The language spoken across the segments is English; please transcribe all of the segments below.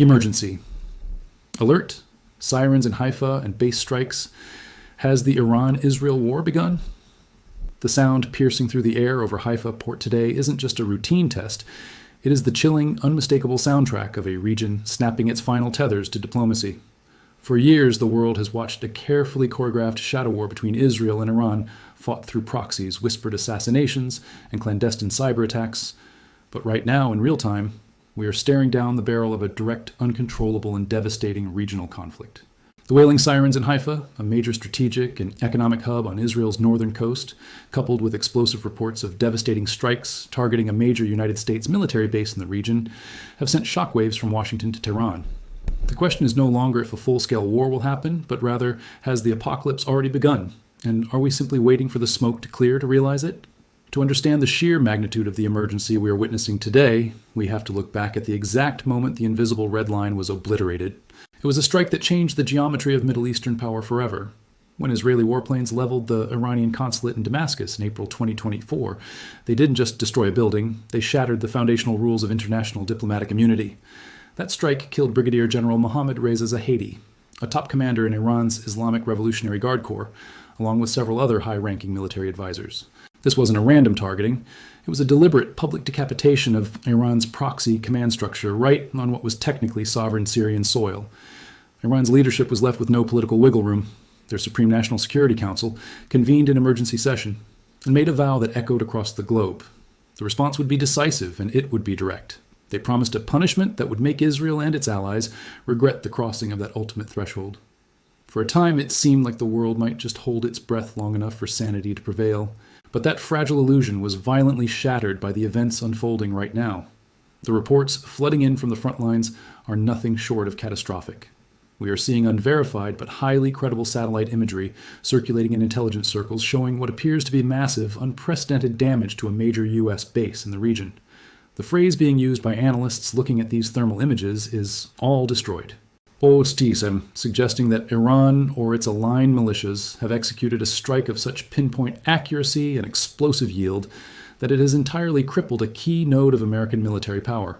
Emergency. Alert. Sirens in Haifa and base strikes. Has the Iran-Israel war begun? The sound piercing through the air over Haifa port today isn't just a routine test. It is the chilling, unmistakable soundtrack of a region snapping its final tethers to diplomacy. For years, the world has watched a carefully choreographed shadow war between Israel and Iran, fought through proxies, whispered assassinations, and clandestine cyber attacks. But right now, in real time, we are staring down the barrel of a direct, uncontrollable, and devastating regional conflict. The wailing sirens in Haifa, a major strategic and economic hub on Israel's northern coast, coupled with explosive reports of devastating strikes targeting a major United States military base in the region, have sent shockwaves from Washington to Tehran. The question is no longer if a full-scale war will happen, but rather, has the apocalypse already begun? And are we simply waiting for the smoke to clear to realize it? To understand the sheer magnitude of the emergency we are witnessing today, we have to look back at the exact moment the invisible red line was obliterated. It was a strike that changed the geometry of Middle Eastern power forever. When Israeli warplanes leveled the Iranian consulate in Damascus in April 2024, they didn't just destroy a building, they shattered the foundational rules of international diplomatic immunity. That strike killed Brigadier General Mohammad Reza Zahedi, a top commander in Iran's Islamic Revolutionary Guard Corps, along with several other high-ranking military advisors. This wasn't a random targeting. It was a deliberate public decapitation of Iran's proxy command structure right on what was technically sovereign Syrian soil. Iran's leadership was left with no political wiggle room. Their Supreme National Security Council convened an emergency session and made a vow that echoed across the globe. The response would be decisive and it would be direct. They promised a punishment that would make Israel and its allies regret the crossing of that ultimate threshold. For a time, it seemed like the world might just hold its breath long enough for sanity to prevail. But that fragile illusion was violently shattered by the events unfolding right now. The reports flooding in from the front lines are nothing short of catastrophic. We are seeing unverified but highly credible satellite imagery circulating in intelligence circles showing what appears to be massive, unprecedented damage to a major U.S. base in the region. The phrase being used by analysts looking at these thermal images is all destroyed. Stisem, suggesting that Iran or its aligned militias have executed a strike of such pinpoint accuracy and explosive yield that it has entirely crippled a key node of American military power.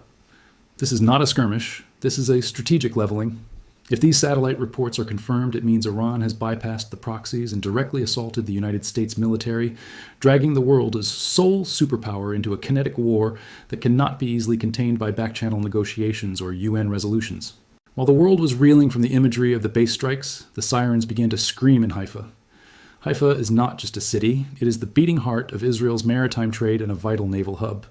This is not a skirmish, this is a strategic leveling. If these satellite reports are confirmed, it means Iran has bypassed the proxies and directly assaulted the United States military, dragging the world as sole superpower into a kinetic war that cannot be easily contained by back-channel negotiations or UN resolutions. While the world was reeling from the imagery of the base strikes, the sirens began to scream in Haifa. Haifa is not just a city, it is the beating heart of Israel's maritime trade and a vital naval hub.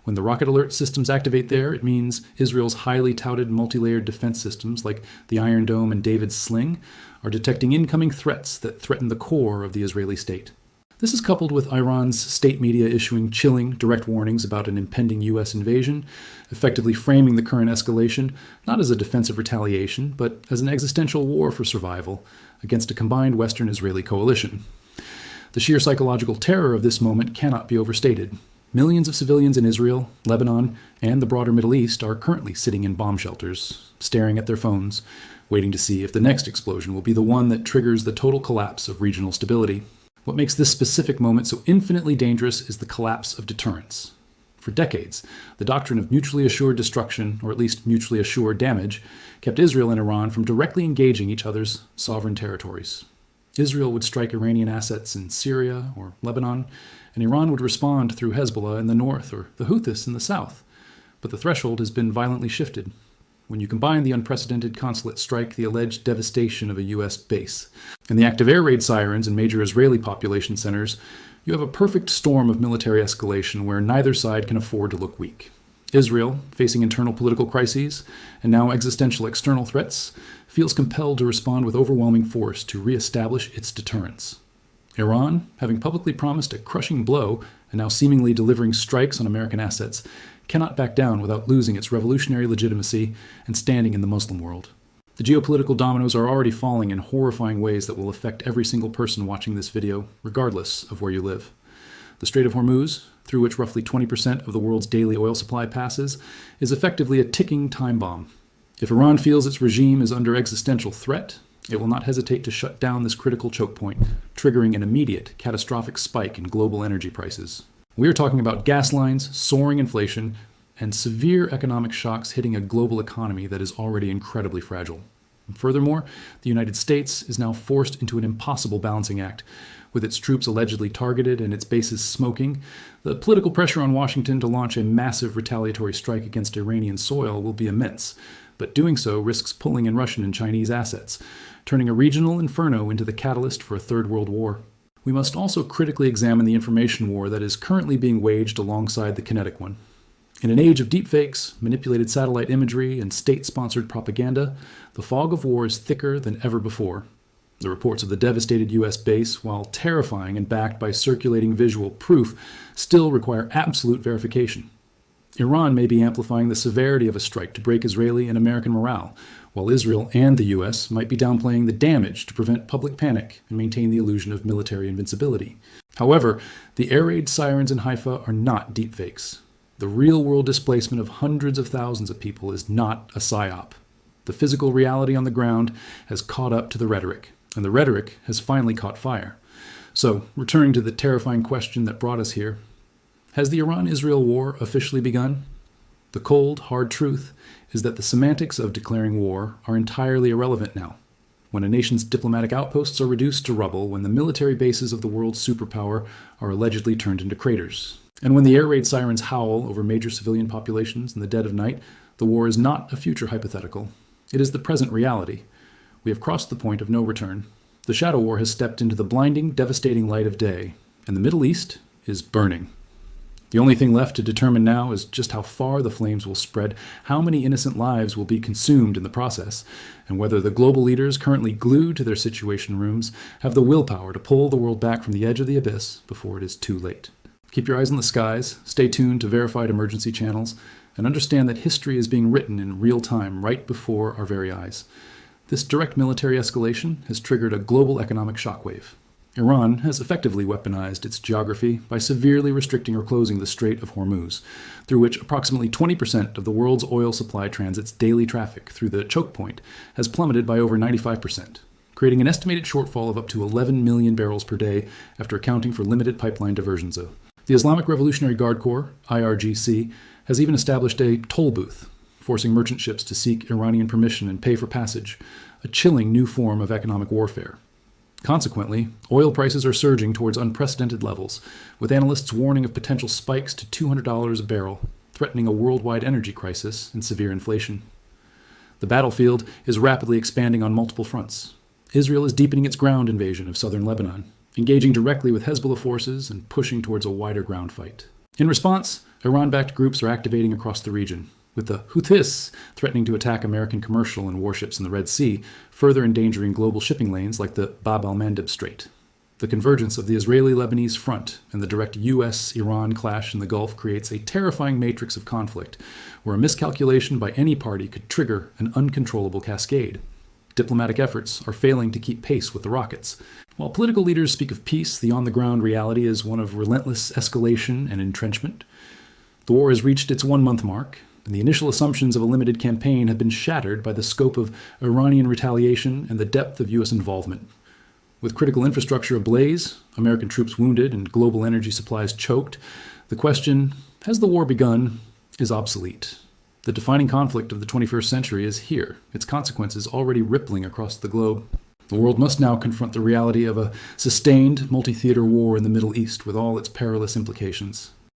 When the rocket alert systems activate there, it means Israel's highly touted multi-layered defense systems like the Iron Dome and David's Sling are detecting incoming threats that threaten the core of the Israeli state. This is coupled with Iran's state media issuing chilling, direct warnings about an impending U.S. invasion, effectively framing the current escalation not as a defensive retaliation, but as an existential war for survival against a combined Western-Israeli coalition. The sheer psychological terror of this moment cannot be overstated. Millions of civilians in Israel, Lebanon, and the broader Middle East are currently sitting in bomb shelters, staring at their phones, waiting to see if the next explosion will be the one that triggers the total collapse of regional stability. What makes this specific moment so infinitely dangerous is the collapse of deterrence. For decades, the doctrine of mutually assured destruction, or at least mutually assured damage, kept Israel and Iran from directly engaging each other's sovereign territories. Israel would strike Iranian assets in Syria or Lebanon, and Iran would respond through Hezbollah in the north or the Houthis in the south. But the threshold has been violently shifted. When you combine the unprecedented consulate strike, the alleged devastation of a U.S. base, and the active air raid sirens in major Israeli population centers, you have a perfect storm of military escalation where neither side can afford to look weak. Israel, facing internal political crises and now existential external threats, feels compelled to respond with overwhelming force to reestablish its deterrence. Iran, having publicly promised a crushing blow and now seemingly delivering strikes on American assets, cannot back down without losing its revolutionary legitimacy and standing in the Muslim world. The geopolitical dominoes are already falling in horrifying ways that will affect every single person watching this video, regardless of where you live. The Strait of Hormuz, through which roughly 20% of the world's daily oil supply passes, is effectively a ticking time bomb. If Iran feels its regime is under existential threat, it will not hesitate to shut down this critical choke point, triggering an immediate, catastrophic spike in global energy prices. We are talking about gas lines, soaring inflation, and severe economic shocks hitting a global economy that is already incredibly fragile. And furthermore, the United States is now forced into an impossible balancing act. With its troops allegedly targeted and its bases smoking, the political pressure on Washington to launch a massive retaliatory strike against Iranian soil will be immense, but doing so risks pulling in Russian and Chinese assets, turning a regional inferno into the catalyst for a third world war. We must also critically examine the information war that is currently being waged alongside the kinetic one. In an age of deepfakes, manipulated satellite imagery, and state-sponsored propaganda, the fog of war is thicker than ever before. The reports of the devastated U.S. base, while terrifying and backed by circulating visual proof, still require absolute verification. Iran may be amplifying the severity of a strike to break Israeli and American morale, while Israel and the U.S. might be downplaying the damage to prevent public panic and maintain the illusion of military invincibility. However, the air raid sirens in Haifa are not deepfakes. The real-world displacement of hundreds of thousands of people is not a psyop. The physical reality on the ground has caught up to the rhetoric, and the rhetoric has finally caught fire. So, returning to the terrifying question that brought us here, has the Iran-Israel war officially begun? The cold, hard truth is that the semantics of declaring war are entirely irrelevant now. When a nation's diplomatic outposts are reduced to rubble, when the military bases of the world's superpower are allegedly turned into craters, and when the air raid sirens howl over major civilian populations in the dead of night, the war is not a future hypothetical. It is the present reality. We have crossed the point of no return. The shadow war has stepped into the blinding, devastating light of day, and the Middle East is burning. The only thing left to determine now is just how far the flames will spread, how many innocent lives will be consumed in the process, and whether the global leaders currently glued to their situation rooms have the willpower to pull the world back from the edge of the abyss before it is too late. Keep your eyes on the skies, stay tuned to verified emergency channels, and understand that history is being written in real time right before our very eyes. This direct military escalation has triggered a global economic shockwave. Iran has effectively weaponized its geography by severely restricting or closing the Strait of Hormuz, through which approximately 20% of the world's oil supply transits daily traffic through the choke point has plummeted by over 95%, creating an estimated shortfall of up to 11 million barrels per day after accounting for limited pipeline diversions. The Islamic Revolutionary Guard Corps, IRGC, has even established a toll booth, forcing merchant ships to seek Iranian permission and pay for passage, a chilling new form of economic warfare. Consequently, oil prices are surging towards unprecedented levels, with analysts warning of potential spikes to $200 a barrel, threatening a worldwide energy crisis and severe inflation. The battlefield is rapidly expanding on multiple fronts. Israel is deepening its ground invasion of southern Lebanon, engaging directly with Hezbollah forces and pushing towards a wider ground fight. In response, Iran-backed groups are activating across the region, with the Houthis threatening to attack American commercial and warships in the Red Sea, further endangering global shipping lanes like the al-Mandeb Strait. The convergence of the Israeli-Lebanese front and the direct U.S.-Iran clash in the Gulf creates a terrifying matrix of conflict, where a miscalculation by any party could trigger an uncontrollable cascade. Diplomatic efforts are failing to keep pace with the rockets. While political leaders speak of peace, the on-the-ground reality is one of relentless escalation and entrenchment. The war has reached its one-month mark, and the initial assumptions of a limited campaign have been shattered by the scope of Iranian retaliation and the depth of U.S. involvement. With critical infrastructure ablaze, American troops wounded, and global energy supplies choked, the question, has the war begun, is obsolete. The defining conflict of the 21st century is here, its consequences already rippling across the globe. The world must now confront the reality of a sustained multi-theater war in the Middle East with all its perilous implications.